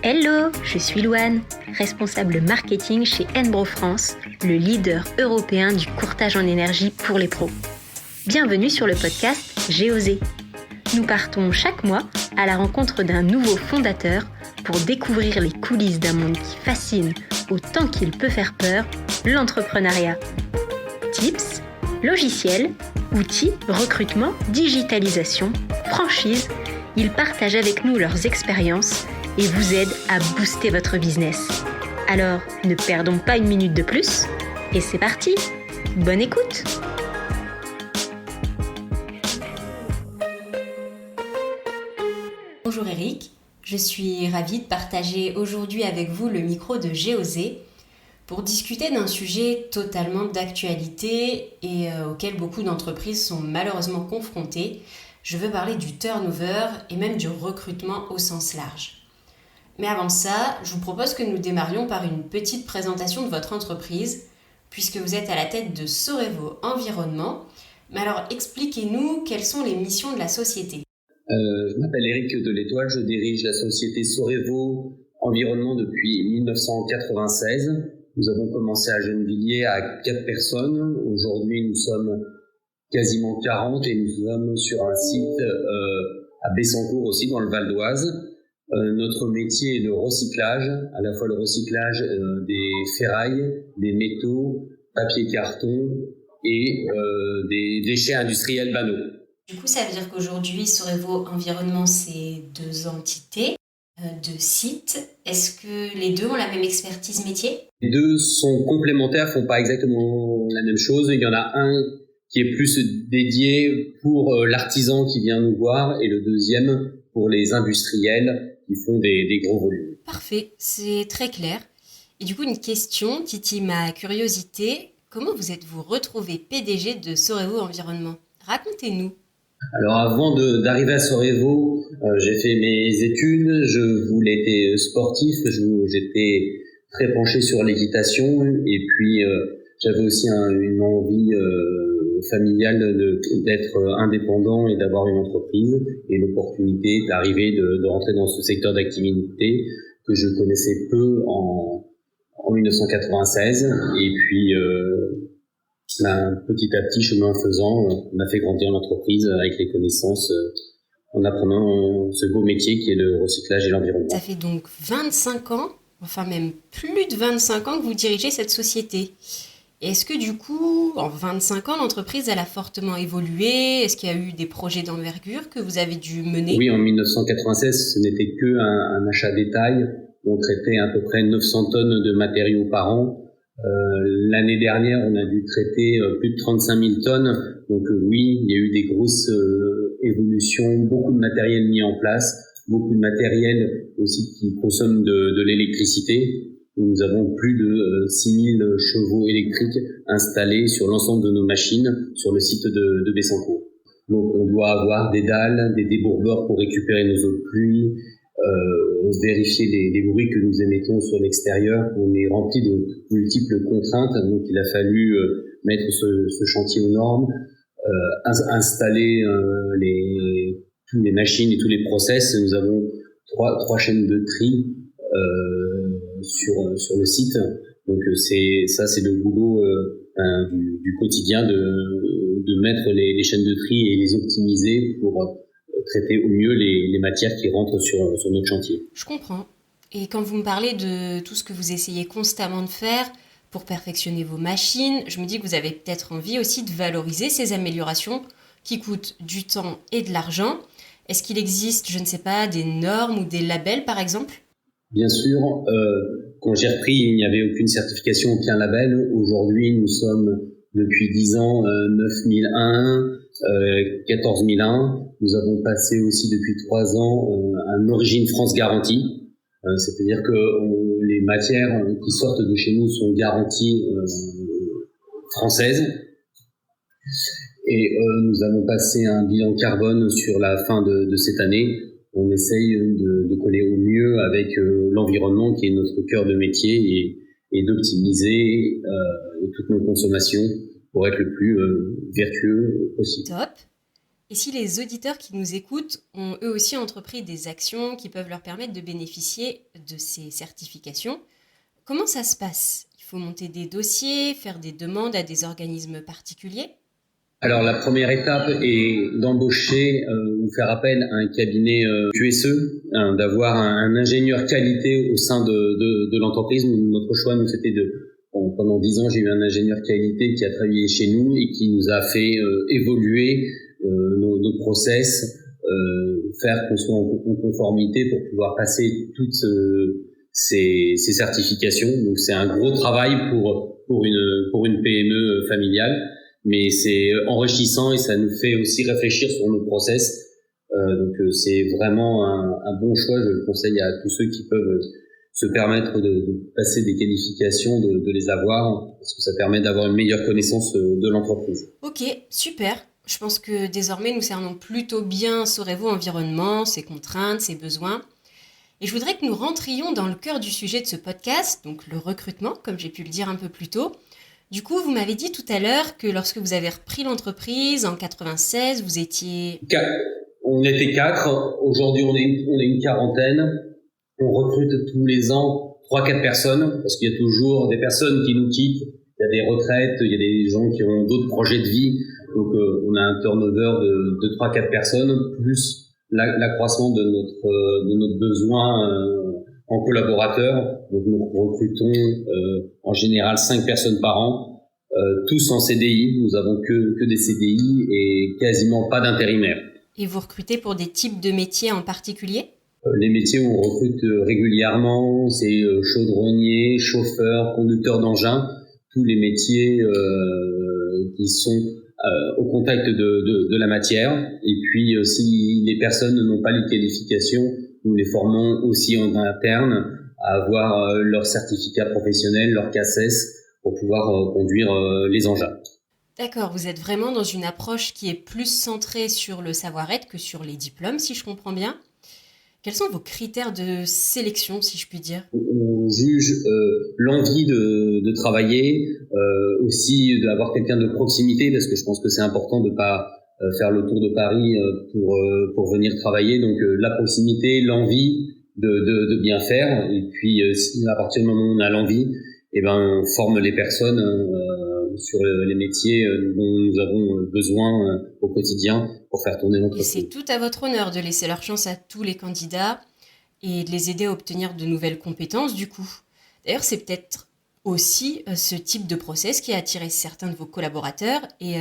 Hello, je suis Louane, responsable marketing chez Enbro France, le leader européen du courtage en énergie pour les pros. Bienvenue sur le podcast J'ai osé. Nous partons chaque mois à la rencontre d'un nouveau fondateur pour découvrir les coulisses d'un monde qui fascine autant qu'il peut faire peur, l'entrepreneuriat. Tips, logiciels, outils, recrutement, digitalisation, franchise, ils partagent avec nous leurs expériences et vous aident à booster votre business. Alors, ne perdons pas une minute de plus et c'est parti. Bonne écoute. Bonjour Eric, je suis ravie de partager aujourd'hui avec vous le micro de J'ai osé pour discuter d'un sujet totalement d'actualité et auquel beaucoup d'entreprises sont malheureusement confrontées. Je veux parler du turnover et même du recrutement au sens large. Mais avant ça, je vous propose que nous démarrions par une petite présentation de votre entreprise, puisque vous êtes à la tête de Sorevo Environnement. Mais alors, expliquez-nous quelles sont les missions de la société. Je m'appelle Eric Delétoile, je dirige la société Sorevo Environnement depuis 1996. Nous avons commencé à Gennevilliers à 4 personnes. Aujourd'hui, nous sommes quasiment 40 et nous sommes sur un site à Bessancourt aussi, dans le Val d'Oise. Notre métier est le recyclage, à la fois le recyclage des ferrailles, des métaux, papier carton et des déchets industriels banaux. Du coup, ça veut dire qu'aujourd'hui, Sorevo Environnement, c'est 2 entités, 2 sites. Est-ce que les 2 ont la même expertise métier ? Les 2 sont complémentaires, font pas exactement la même chose. Il y en a un qui est plus dédié pour l'artisan qui vient nous voir et le deuxième pour les industriels qui font des gros volumes. Parfait, c'est très clair. Et du coup, une question titille ma curiosité. Comment vous êtes-vous retrouvé PDG de Sorevo Environnement ? Racontez-nous. Alors avant d'arriver à Sorevo, j'ai fait mes études, je voulais être sportif, j'étais très penché sur l'équitation et puis j'avais aussi une envie familiale d'être indépendant et d'avoir une entreprise et l'opportunité d'arriver de rentrer dans ce secteur d'activité que je connaissais peu en 1996 et puis petit à petit, chemin faisant, on a fait grandir l'entreprise avec les connaissances en apprenant ce beau métier qui est le recyclage et l'environnement. Ça fait donc 25 ans, enfin même plus de 25 ans que vous dirigez cette société. Est-ce que du coup, en 25 ans, l'entreprise elle a fortement évolué ? Est-ce qu'il y a eu des projets d'envergure que vous avez dû mener ? Oui, en 1996, ce n'était qu'un achat détail. On traitait à peu près 900 tonnes de matériaux par an. L'année dernière, on a dû traiter plus de 35 000 tonnes. Donc oui, il y a eu des grosses évolutions, beaucoup de matériel mis en place, beaucoup de matériel aussi qui consomme de l'électricité. Nous avons plus de 6 000 chevaux électriques installés sur l'ensemble de nos machines sur le site de Bessancourt. Donc on doit avoir des dalles, des débourbeurs pour récupérer nos eaux de pluie, vérifier les bruits que nous émettons sur l'extérieur. On est rempli de multiples contraintes, donc il a fallu mettre ce chantier aux normes, installer toutes les machines et tous les process. Nous avons trois chaînes de tri sur le site. Donc c'est le boulot du quotidien de mettre les chaînes de tri et les optimiser pour traiter au mieux les matières qui rentrent sur notre chantier. Je comprends. Et quand vous me parlez de tout ce que vous essayez constamment de faire pour perfectionner vos machines, je me dis que vous avez peut-être envie aussi de valoriser ces améliorations qui coûtent du temps et de l'argent. Est-ce qu'il existe, je ne sais pas, des normes ou des labels par exemple ? Bien sûr, quand j'ai repris, il n'y avait aucune certification, aucun label. Aujourd'hui, nous sommes depuis 10 ans 9001, 14001. Nous avons passé aussi depuis 3 ans un Origine France Garantie. C'est-à-dire que les matières qui sortent de chez nous sont garanties françaises. Et nous avons passé un bilan carbone sur la fin de cette année. On essaye de coller au mieux avec l'environnement qui est notre cœur de métier et d'optimiser toutes nos consommations pour être le plus vertueux possible. Top. Et si les auditeurs qui nous écoutent ont eux aussi entrepris des actions qui peuvent leur permettre de bénéficier de ces certifications, comment ça se passe? Il faut monter des dossiers, faire des demandes à des organismes particuliers? Alors la première étape est d'embaucher ou faire appel à un cabinet QSE, d'avoir un ingénieur qualité au sein de l'entreprise. Notre choix, nous, c'était pendant 10 ans, j'ai eu un ingénieur qualité qui a travaillé chez nous et qui nous a fait évoluer nos process, faire qu'on soit en conformité pour pouvoir passer toutes ces certifications. Donc c'est un gros travail pour une PME familiale. Mais c'est enrichissant et ça nous fait aussi réfléchir sur nos process. Donc c'est vraiment un bon choix. Je le conseille à tous ceux qui peuvent se permettre de passer des qualifications, de les avoir, parce que ça permet d'avoir une meilleure connaissance de l'entreprise. Ok, super. Je pense que désormais nous cernons plutôt bien Sorevo Environnement, ses contraintes, ses besoins. Et je voudrais que nous rentrions dans le cœur du sujet de ce podcast, donc le recrutement, comme j'ai pu le dire un peu plus tôt. Du coup, vous m'avez dit tout à l'heure que lorsque vous avez repris l'entreprise en 96, vous étiez... On était 4. Aujourd'hui, on est une quarantaine. On recrute tous les ans 3-4 personnes, parce qu'il y a toujours des personnes qui nous quittent. Il y a des retraites, il y a des gens qui ont d'autres projets de vie. Donc, on a un turnover de 3-4 personnes, plus l'accroissement de notre besoin en collaborateurs. Donc nous recrutons en général 5 personnes par an, tous en CDI. Nous avons que des CDI et quasiment pas d'intérimaires. Et vous recrutez pour des types de métiers en particulier? Les métiers où on recrute régulièrement, c'est chaudronnier, chauffeur, conducteur d'engin, tous les métiers qui sont au contact de la matière. Et puis si les personnes n'ont pas les qualifications, nous les formons aussi en interne à avoir leur certificat professionnel, leur CACES, pour pouvoir conduire les engins. D'accord, vous êtes vraiment dans une approche qui est plus centrée sur le savoir-être que sur les diplômes, si je comprends bien. Quels sont vos critères de sélection, si je puis dire? On juge l'envie de travailler, aussi d'avoir quelqu'un de proximité, parce que je pense que c'est important de pas faire le tour de Paris pour venir travailler. Donc la proximité, l'envie de bien faire. Et puis à partir du moment où on a l'envie, on forme les personnes sur les métiers dont nous avons besoin au quotidien pour faire tourner l'entreprise. Et c'est tout à votre honneur de laisser leur chance à tous les candidats et de les aider à obtenir de nouvelles compétences du coup. D'ailleurs, c'est peut-être aussi ce type de process qui a attiré certains de vos collaborateurs et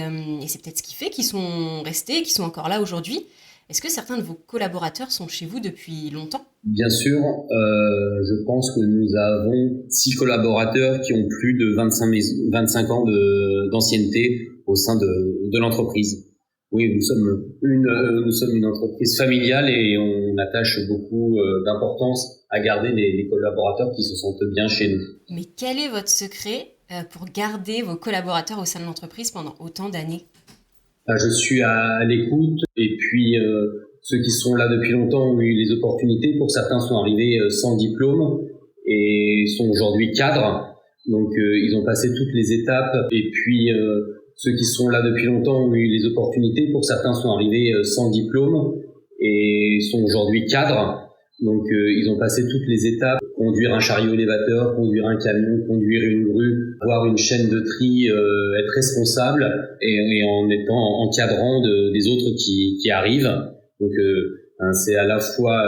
c'est peut-être ce qui fait qu'ils sont restés, qu'ils sont encore là aujourd'hui. Est-ce que certains de vos collaborateurs sont chez vous depuis longtemps? Bien sûr, je pense que nous avons 6 collaborateurs qui ont plus de 25 ans d'ancienneté au sein de l'entreprise. Oui, nous sommes une entreprise familiale et on attache beaucoup d'importance à garder les collaborateurs qui se sentent bien chez nous. Mais quel est votre secret pour garder vos collaborateurs au sein de l'entreprise pendant autant d'années? Je suis à l'écoute et puis ceux qui sont là depuis longtemps ont eu les opportunités. Pour certains sont arrivés sans diplôme et sont aujourd'hui cadres. Donc ils ont passé toutes les étapes et puis ceux qui sont là depuis longtemps ont eu les opportunités. Pour certains sont arrivés sans diplôme et sont aujourd'hui cadres. Donc ils ont passé toutes les étapes, conduire un chariot élévateur, conduire un camion, conduire une grue, avoir une chaîne de tri, être responsable et en étant encadrant des autres qui arrivent. Donc c'est à la fois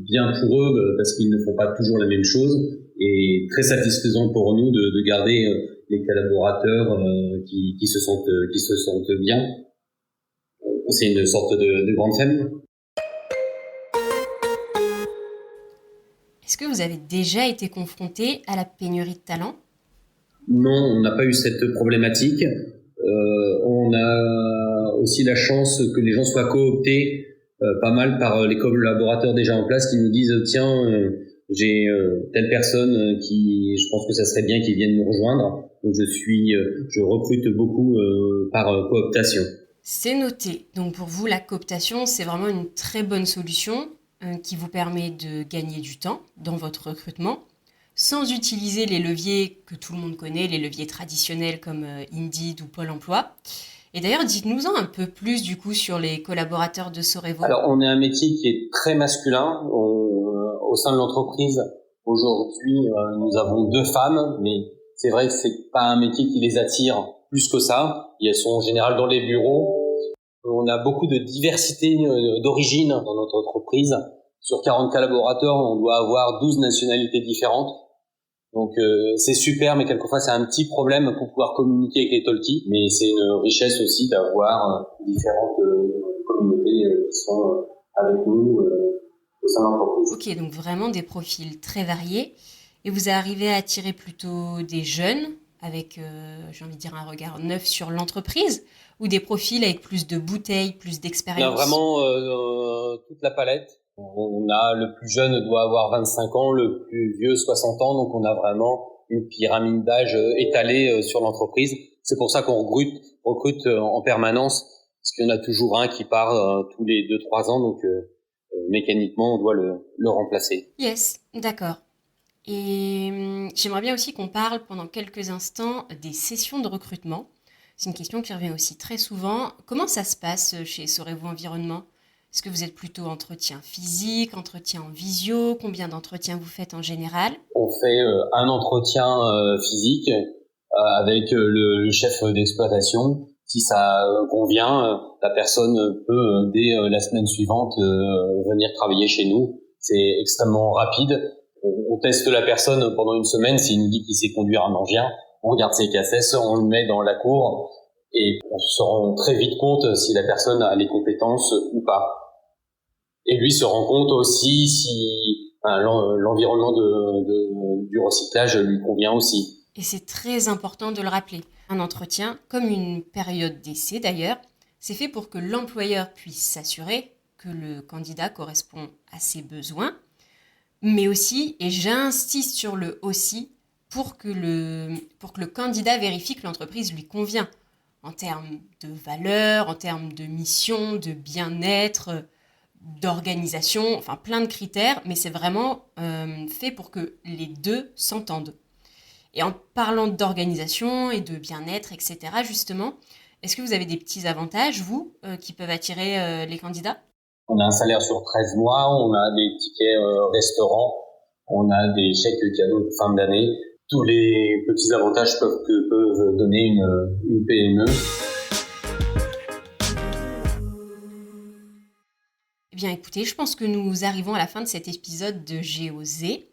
bien pour eux parce qu'ils ne font pas toujours la même chose et très satisfaisant pour nous de garder les collaborateurs qui se sentent bien. C'est une sorte de grande famille. Est-ce que vous avez déjà été confronté à la pénurie de talent? Non, on n'a pas eu cette problématique. On a aussi la chance que les gens soient cooptés pas mal par les collaborateurs déjà en place qui nous disent tiens, j'ai telle personne qui, je pense que ça serait bien qu'il vienne nous rejoindre. Donc je recrute beaucoup par cooptation. C'est noté. Donc pour vous, la cooptation, c'est vraiment une très bonne solution qui vous permet de gagner du temps dans votre recrutement sans utiliser les leviers que tout le monde connaît, les leviers traditionnels comme Indeed ou Pôle emploi. Et d'ailleurs, dites-nous-en un peu plus du coup sur les collaborateurs de Sorevo. Alors, on est un métier qui est très masculin. Au sein de l'entreprise, aujourd'hui, nous avons 2 femmes, mais c'est vrai que c'est pas un métier qui les attire plus que ça. Elles sont en général dans les bureaux. On a beaucoup de diversité d'origine dans notre entreprise. Sur 40 collaborateurs, on doit avoir 12 nationalités différentes. Donc c'est super, mais quelquefois c'est un petit problème pour pouvoir communiquer avec les talkies. Mais c'est une richesse aussi d'avoir différentes communautés qui sont avec nous au sein de l'entreprise. Ok, donc vraiment des profils très variés. Et vous arrivez à attirer plutôt des jeunes avec, j'ai envie de dire, un regard neuf sur l'entreprise, ou des profils avec plus de bouteilles, plus d'expérience? On a vraiment toute la palette. On a le plus jeune doit avoir 25 ans, le plus vieux 60 ans, donc on a vraiment une pyramide d'âge étalée sur l'entreprise. C'est pour ça qu'on recrute en permanence, parce qu'il y en a toujours un qui part tous les 2-3 ans, donc mécaniquement on doit le remplacer. Yes, d'accord. Et j'aimerais bien aussi qu'on parle pendant quelques instants des sessions de recrutement. C'est une question qui revient aussi très souvent. Comment ça se passe chez Sorevo Environnement? Est-ce que vous êtes plutôt entretien physique, entretien en visio? Combien d'entretiens vous faites en général? On fait un entretien physique avec le chef d'exploitation. Si ça convient, la personne peut dès la semaine suivante venir travailler chez nous. C'est extrêmement rapide. On teste la personne pendant une semaine. S'il nous dit qu'il sait conduire un engin, on regarde ses cassettes, on le met dans la cour et on se rend très vite compte si la personne a les compétences ou pas. Et lui se rend compte aussi si l'environnement du recyclage lui convient aussi. Et c'est très important de le rappeler. Un entretien, comme une période d'essai d'ailleurs, c'est fait pour que l'employeur puisse s'assurer que le candidat correspond à ses besoins, mais aussi, et j'insiste sur le aussi, pour que le candidat vérifie que l'entreprise lui convient en termes de valeur, en termes de mission, de bien-être, d'organisation, enfin plein de critères, mais c'est vraiment fait pour que les deux s'entendent. Et en parlant d'organisation et de bien-être, etc., justement, est-ce que vous avez des petits avantages, vous, qui peuvent attirer les candidats? On a un salaire sur 13 mois, on a des tickets restaurants, on a des chèques cadeaux de fin d'année. Tous les petits avantages que peuvent donner une PME. Eh bien, écoutez, je pense que nous arrivons à la fin de cet épisode de J'ai osé.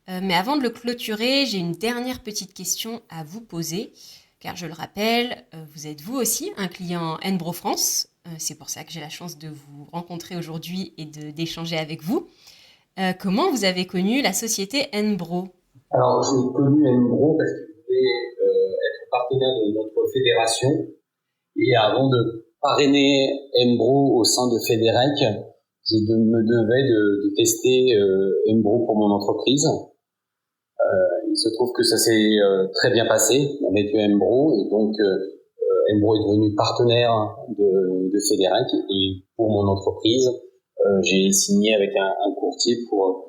Mais avant de le clôturer, j'ai une dernière petite question à vous poser. Car je le rappelle, vous êtes vous aussi un client Enbro France. C'est pour ça que j'ai la chance de vous rencontrer aujourd'hui et d'échanger avec vous. Comment vous avez connu la société Enbro? Alors, j'ai connu Enbro parce qu'il voulait être partenaire de notre fédération. Et avant de parrainer Enbro au sein de Fédérec, je me devais de tester Enbro pour mon entreprise. Il se trouve que ça s'est très bien passé avec Enbro et donc Enbro est devenu partenaire de Fédérec et pour mon entreprise, j'ai signé avec un courtier pour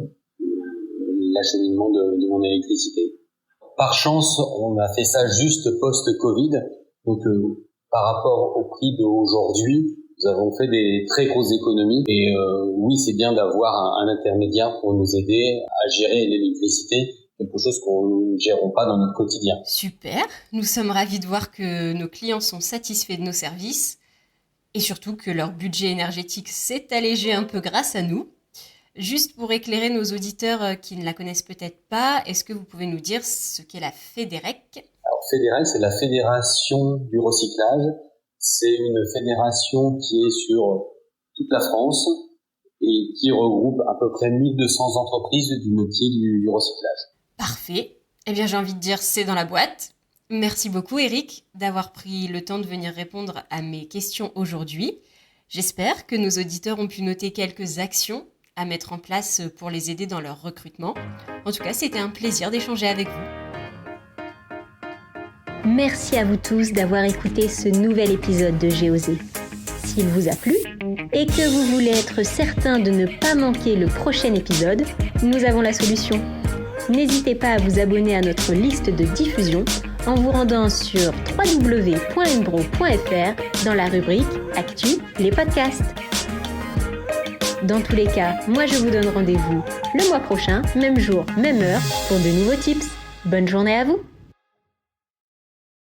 l'acheminement de mon électricité. Par chance, on a fait ça juste post-Covid, donc par rapport au prix d'aujourd'hui, nous avons fait des très grosses économies et oui, c'est bien d'avoir un intermédiaire pour nous aider à gérer l'électricité, quelque chose qu'on ne gérons pas dans notre quotidien. Super, nous sommes ravis de voir que nos clients sont satisfaits de nos services et surtout que leur budget énergétique s'est allégé un peu grâce à nous. Juste pour éclairer nos auditeurs qui ne la connaissent peut-être pas, est-ce que vous pouvez nous dire ce qu'est la Fédérec? Alors Fédérec, c'est la Fédération du recyclage. C'est une fédération qui est sur toute la France et qui regroupe à peu près 1200 entreprises du métier du recyclage. Parfait. Eh bien, j'ai envie de dire c'est dans la boîte. Merci beaucoup, Eric, d'avoir pris le temps de venir répondre à mes questions aujourd'hui. J'espère que nos auditeurs ont pu noter quelques actions à mettre en place pour les aider dans leur recrutement. En tout cas, c'était un plaisir d'échanger avec vous. Merci à vous tous d'avoir écouté ce nouvel épisode de J'ai osé. S'il vous a plu et que vous voulez être certain de ne pas manquer le prochain épisode, nous avons la solution. N'hésitez pas à vous abonner à notre liste de diffusion en vous rendant sur www.nbro.fr dans la rubrique Actu, les podcasts. Dans tous les cas, moi je vous donne rendez-vous le mois prochain, même jour, même heure, pour de nouveaux tips. Bonne journée à vous!